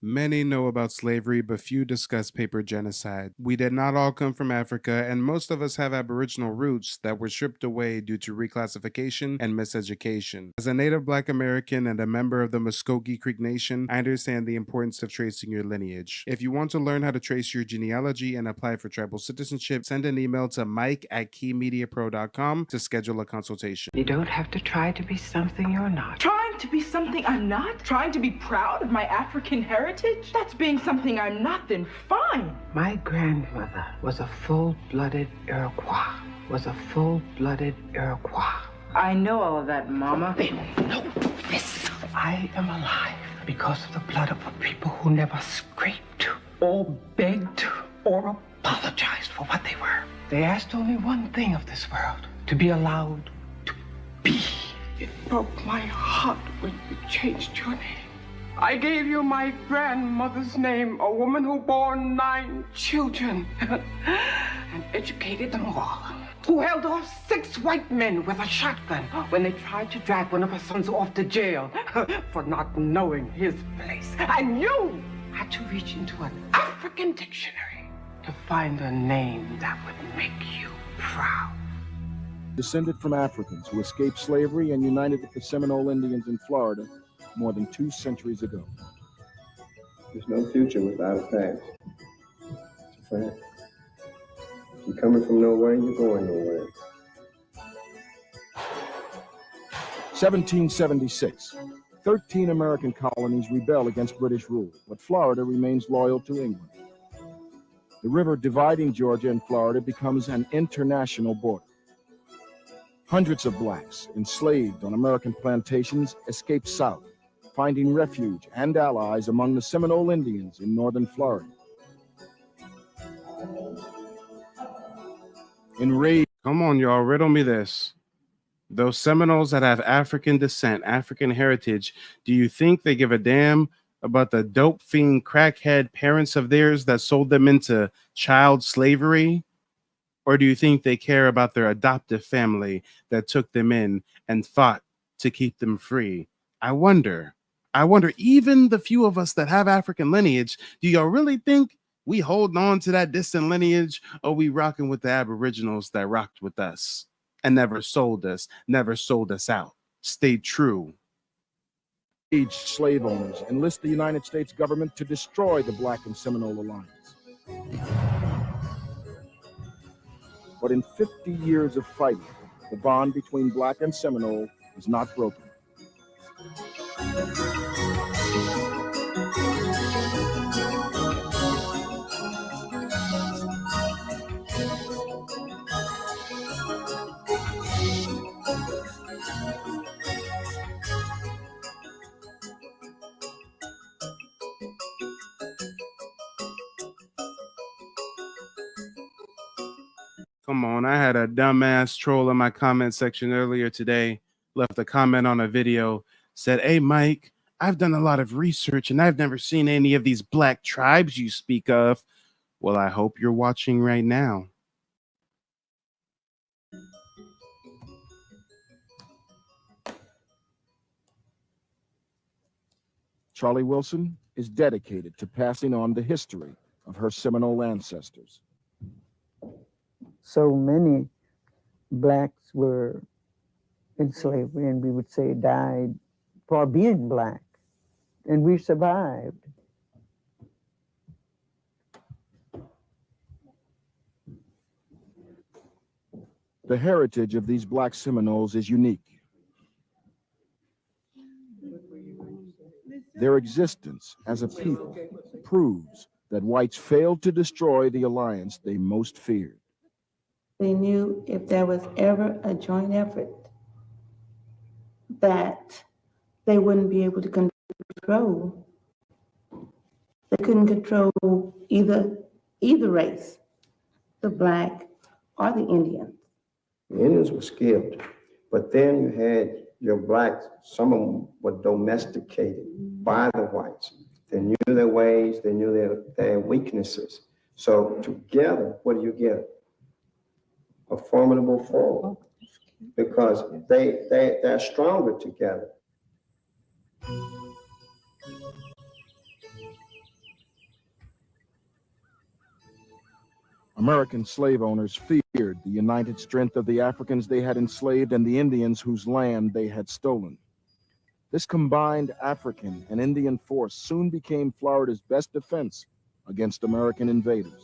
Many know about slavery, but few discuss paper genocide. We did not all come from Africa, and most of us have Aboriginal roots that were stripped away due to reclassification and miseducation. As a Native Black American and a member of the Muscogee Creek Nation, I understand the importance of tracing your lineage. If you want to learn how to trace your genealogy and apply for tribal citizenship, send an email to mike@keymediapro.com to schedule a consultation. You don't have to try to be something you're not. Trying to be something I'm not? Trying to be proud of my African heritage? That's being something I'm not, then fine. My grandmother was a full-blooded Iroquois. I know all of that, Mama. They know this. I am alive because of the blood of a people who never scraped or begged or apologized for what they were. They asked only one thing of this world: to be allowed to be. It broke my heart when you changed your name. I gave you my grandmother's name, a woman who bore 9 children and educated them all, who held off 6 white men with a shotgun when they tried to drag one of her sons off to jail for not knowing his place. And you had to reach into an African dictionary to find a name that would make you proud. Descended from Africans who escaped slavery and united with the Seminole Indians in Florida more than 2 centuries ago. There's no future without a past. It's a fact. If you're coming from nowhere, you're going nowhere. 1776. 13 American colonies rebel against British rule, but Florida remains loyal to England. The river dividing Georgia and Florida becomes an international border. Hundreds of blacks enslaved on American plantations escaped south, finding refuge and allies among the Seminole Indians in northern Florida. Enraged. Come on, y'all, riddle me this. Those Seminoles that have African descent, African heritage, do you think they give a damn about the dope fiend crackhead parents of theirs that sold them into child slavery? Or do you think they care about their adoptive family that took them in and fought to keep them free? I wonder, even the few of us that have African lineage, do y'all really think we hold on to that distant lineage, or we rocking with the Aboriginals that rocked with us and never sold us out, stayed true? Aged slave owners enlist the United States government to destroy the Black and Seminole Alliance. But in 50 years of fighting, the bond between Black and Seminole is not broken. Come on, I had a dumbass troll in my comment section earlier today, left a comment on a video, said, "Hey, Mike, I've done a lot of research and I've never seen any of these black tribes you speak of." Well, I hope you're watching right now. Charlie Wilson is dedicated to passing on the history of her Seminole ancestors. So many blacks were in slavery, and we would say died for being black, and we survived. The heritage of these Black Seminoles is unique. Their existence as a people proves that whites failed to destroy the alliance they most feared. They knew if there was ever a joint effort that they wouldn't be able to control. They couldn't control either race, the Black or the Indian. The Indians were skilled, but then you had your blacks, some of them were domesticated by the whites. They knew their ways, they knew their weaknesses. So together, what do you get? A formidable foe, because they're stronger together. American slave owners feared the united strength of the Africans they had enslaved and the Indians whose land they had stolen. This combined African and Indian force soon became Florida's best defense against American invaders.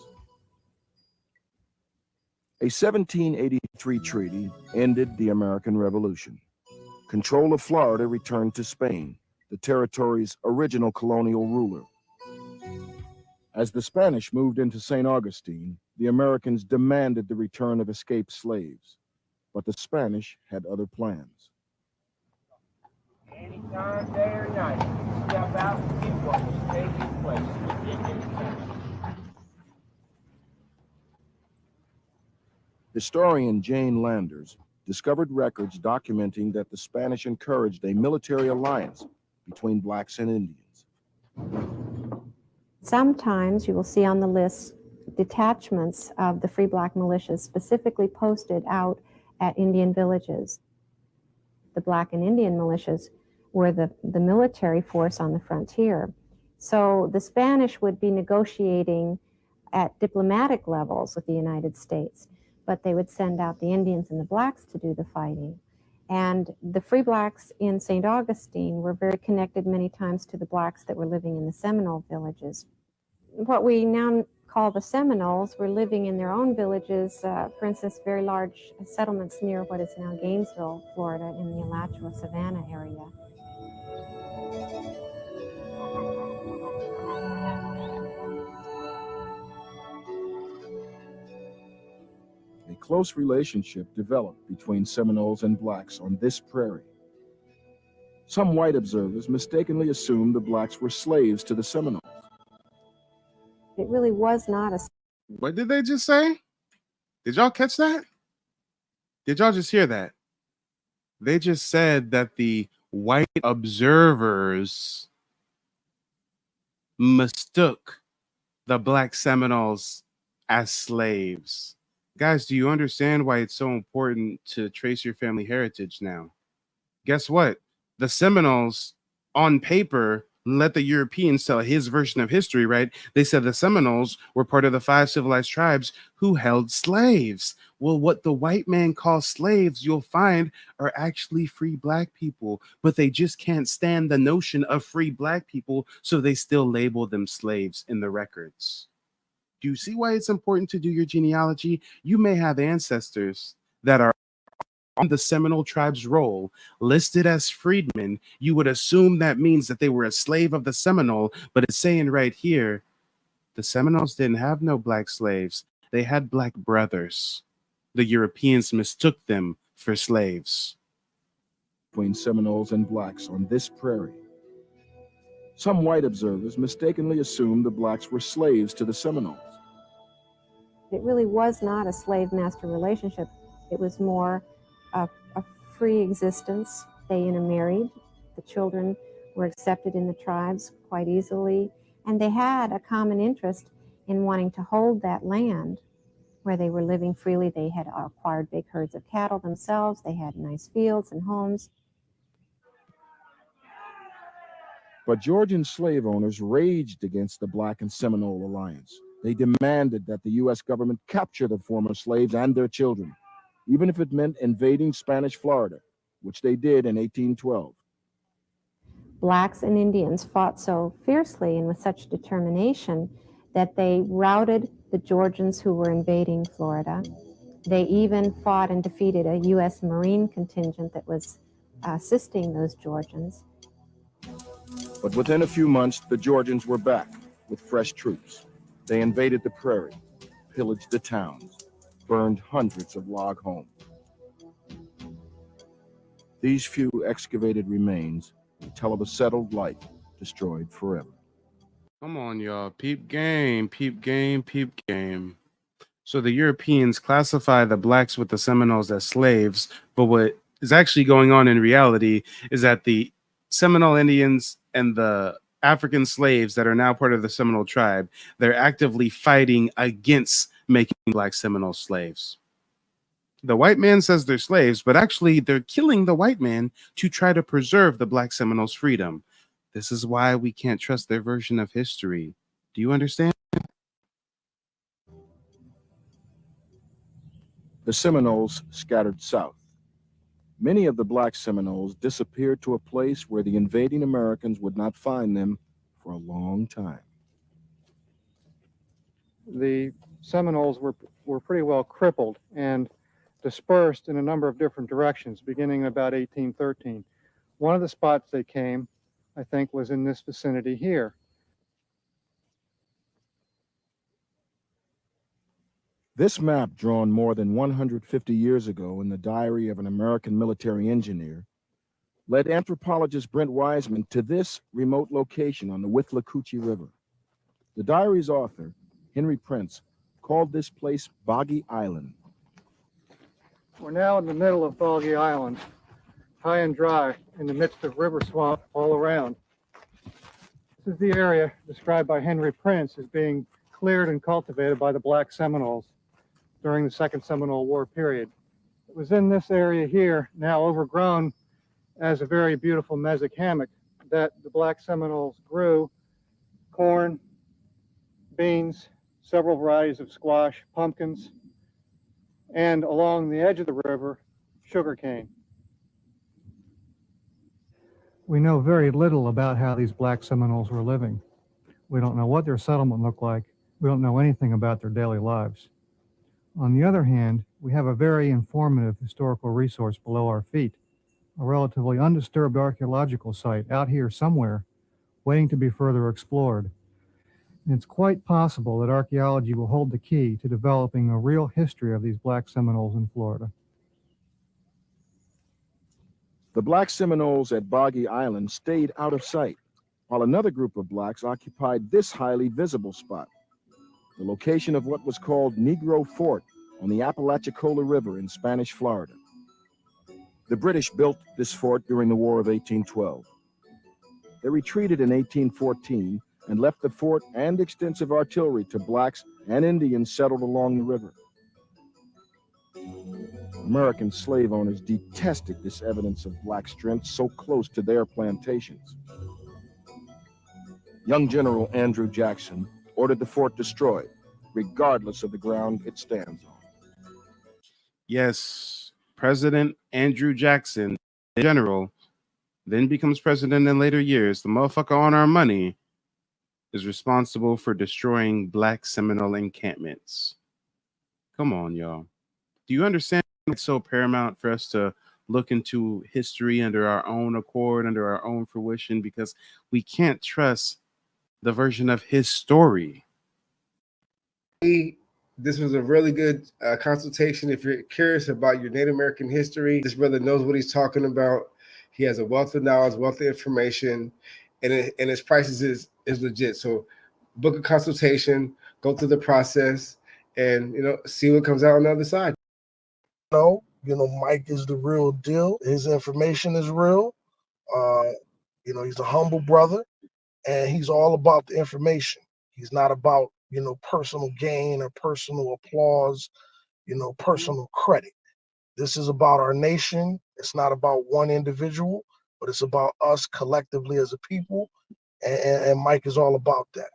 A 1783 treaty ended the American Revolution. Control of Florida returned to Spain, the territory's original colonial ruler. As the Spanish moved into St. Augustine, the Americans demanded the return of escaped slaves, but the Spanish had other plans. Anytime, day or night, you step out and see what was taking place within your town. Historian Jane Landers discovered records documenting that the Spanish encouraged a military alliance between blacks and Indians. Sometimes you will see on the list detachments of the Free Black militias specifically posted out at Indian villages. The Black and Indian militias were the military force on the frontier. So the Spanish would be negotiating at diplomatic levels with the United States, but they would send out the Indians and the Blacks to do the fighting. And the Free Blacks in St. Augustine were very connected many times to the Blacks that were living in the Seminole villages. What we now call the Seminoles were living in their own villages, for instance, very large settlements near what is now Gainesville, Florida, in the Alachua Savannah area. A close relationship developed between Seminoles and blacks on this prairie. Some white observers mistakenly assumed the blacks were slaves to the Seminoles. It really was not a... What did they just say? Did y'all catch that? Did y'all just hear that? They just said that the white observers mistook the black Seminoles as slaves. Guys, do you understand why it's so important to trace your family heritage now? Guess what? The Seminoles, on paper, let the Europeans tell his version of history, right? They said the Seminoles were part of the 5 civilized tribes who held slaves. Well, what the white man calls slaves, you'll find, are actually free black people, but they just can't stand the notion of free black people, so they still label them slaves in the records. Do you see why it's important to do your genealogy? You may have ancestors that are on the Seminole tribe's roll, listed as freedmen. You would assume that means that they were a slave of the Seminole, but it's saying right here, the Seminoles didn't have no black slaves. They had black brothers. The Europeans mistook them for slaves. Between Seminoles and blacks on this prairie. Some white observers mistakenly assumed the blacks were slaves to the Seminoles. It really was not a slave-master relationship. It was more a free existence. They intermarried. The children were accepted in the tribes quite easily, and they had a common interest in wanting to hold that land where they were living freely. They had acquired big herds of cattle themselves. They had nice fields and homes. But Georgian slave owners raged against the Black and Seminole alliance. They demanded that the U.S. government capture the former slaves and their children, even if it meant invading Spanish Florida, which they did in 1812. Blacks and Indians fought so fiercely and with such determination that they routed the Georgians who were invading Florida. They even fought and defeated a U.S. Marine contingent that was assisting those Georgians. But within a few months, the Georgians were back with fresh troops. They invaded the prairie, pillaged the towns, burned hundreds of log homes. These few excavated remains tell of a settled life destroyed forever. Come on, y'all. Peep game, peep game, peep game. So the Europeans classify the blacks with the Seminoles as slaves, but what is actually going on in reality is that the Seminole Indians and the African slaves that are now part of the Seminole tribe, they're actively fighting against making black Seminole slaves. The white man says they're slaves, but actually they're killing the white man to try to preserve the black Seminoles' freedom. This is why we can't trust their version of history. Do you understand? The Seminoles scattered south. Many of the black Seminoles disappeared to a place where the invading Americans would not find them for a long time. The Seminoles were pretty well crippled and dispersed in a number of different directions, beginning in about 1813. One of the spots they came, I think, was in this vicinity here. This map, drawn more than 150 years ago in the diary of an American military engineer, led anthropologist Brent Wiseman to this remote location on the Withlacoochee River. The diary's author, Henry Prince, called this place Boggy Island. We're now in the middle of Boggy Island, high and dry, in the midst of river swamp all around. This is the area described by Henry Prince as being cleared and cultivated by the black Seminoles during the Second Seminole War period. It was in this area here, now overgrown as a very beautiful mesic hammock, that the black Seminoles grew corn, beans, several varieties of squash, pumpkins, and along the edge of the river, sugarcane. We know very little about how these black Seminoles were living. We don't know what their settlement looked like. We don't know anything about their daily lives. On the other hand, we have a very informative historical resource below our feet, a relatively undisturbed archaeological site out here somewhere, waiting to be further explored. And it's quite possible that archaeology will hold the key to developing a real history of these black Seminoles in Florida. The black Seminoles at Boggy Island stayed out of sight, while another group of blacks occupied this highly visible spot, the location of what was called Negro Fort on the Apalachicola River in Spanish Florida. The British built this fort during the War of 1812. They retreated in 1814 and left the fort and extensive artillery to blacks and Indians settled along the river. American slave owners detested this evidence of black strength so close to their plantations. Young General Andrew Jackson ordered the fort destroyed, regardless of the ground it stands on. Yes, President Andrew Jackson, the general, then becomes president in later years. The motherfucker on our money is responsible for destroying black Seminole encampments. Come on, y'all. Do you understand it's so paramount for us to look into history under our own accord, under our own fruition, because we can't trust the version of his story. This was a really good consultation. If you're curious about your Native American history, this brother knows what he's talking about. He has a wealth of knowledge, wealth of information, and his prices is legit. So book a consultation, go through the process, and see what comes out on the other side. Mike is the real deal. His information is real. He's a humble brother, and he's all about the information. He's not about personal gain or personal applause, personal credit. This is about our nation. It's not about one individual, but it's about us collectively as a people. And Mike is all about that,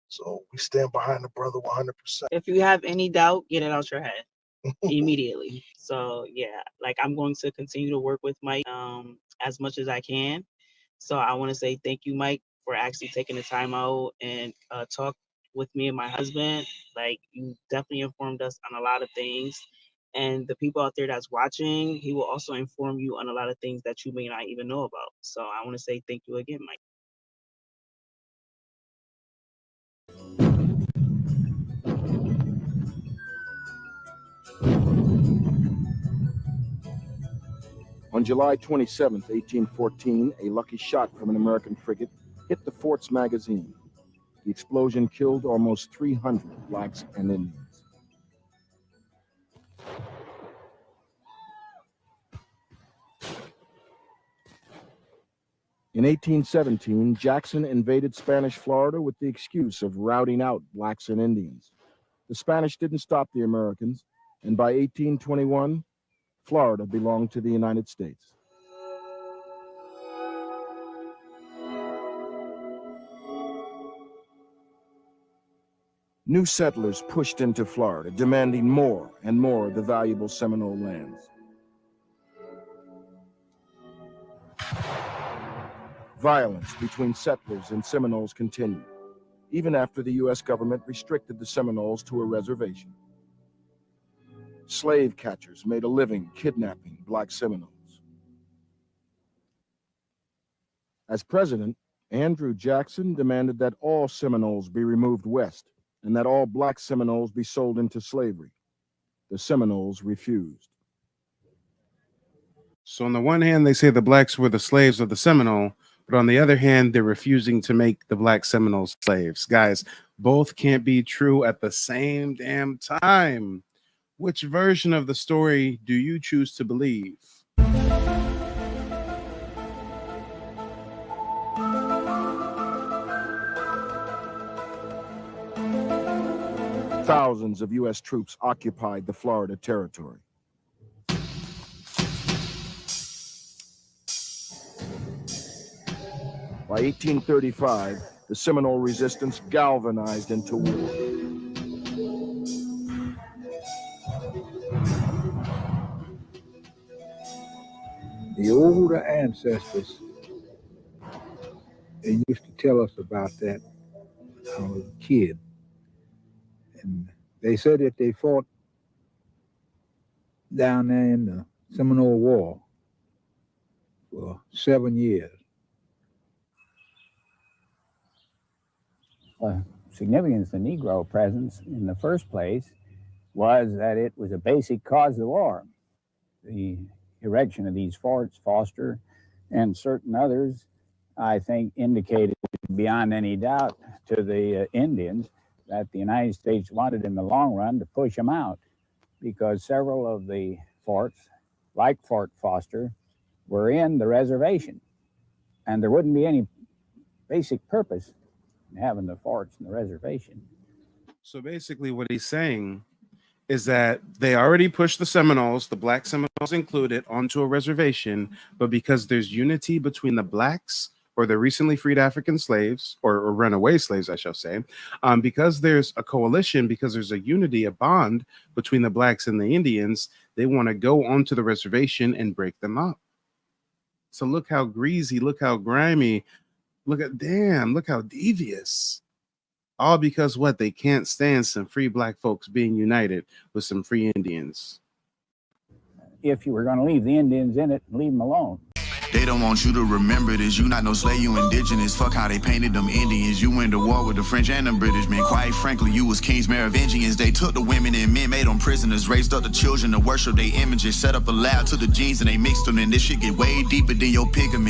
So we stand behind the brother 100%. If you have any doubt, get it out your head immediately. So yeah, I'm going to continue to work with Mike as much as I can. So I want to say thank you, Mike, for actually taking the time out and talk with me and my husband. You definitely informed us on a lot of things. And the people out there that's watching, he will also inform you on a lot of things that you may not even know about. So I want to say thank you again, Mike. On July 27, 1814, a lucky shot from an American frigate hit the fort's magazine. The explosion killed almost 300 blacks and Indians. In 1817, Jackson invaded Spanish Florida with the excuse of routing out blacks and Indians. The Spanish didn't stop the Americans, and by 1821, Florida belonged to the United States. New settlers pushed into Florida, demanding more and more of the valuable Seminole lands. Violence between settlers and Seminoles continued, even after the U.S. government restricted the Seminoles to a reservation. Slave catchers made a living kidnapping black Seminoles. As president, Andrew Jackson demanded that all Seminoles be removed west and that all black Seminoles be sold into slavery. The Seminoles refused. So on the one hand, they say the blacks were the slaves of the Seminole, but on the other hand, they're refusing to make the black Seminoles slaves. Guys, both can't be true at the same damn time. Which version of the story do you choose to believe? Thousands of U.S. troops occupied the Florida territory. By 1835, the Seminole resistance galvanized into war. The older ancestors, they used to tell us about that when I was a kid. And they said that they fought down there in the Seminole War for 7 years. Significance of the Negro presence in the first place was that it was a basic cause of the war. The erection of these forts, Foster and certain others, I think indicated beyond any doubt to the Indians that the United States wanted in the long run to push them out, because several of the forts, like Fort Foster, were in the reservation, and there wouldn't be any basic purpose in having the forts in the reservation. So basically what he's saying is that they already pushed the Seminoles, the black Seminoles included, onto a reservation, but because there's unity between the blacks or the recently freed African slaves, or runaway slaves, I shall say, because there's a coalition, because there's a unity, a bond between the blacks and the Indians, they want to go onto the reservation and break them up. So look how greasy, look how grimy, look how devious. All because what? They can't stand some free black folks being united with some free Indians. If you were going to leave the Indians in it, leave them alone. They don't want you to remember this. You not no slave, you indigenous. Fuck how they painted them Indians. You went to war with the French and the British men. Quite frankly, you was kings, Merovingians. They took the women and men, made them prisoners, raised up the children to worship their images, set up a lab to the genes and they mixed them. And this shit get way deeper than your pigment.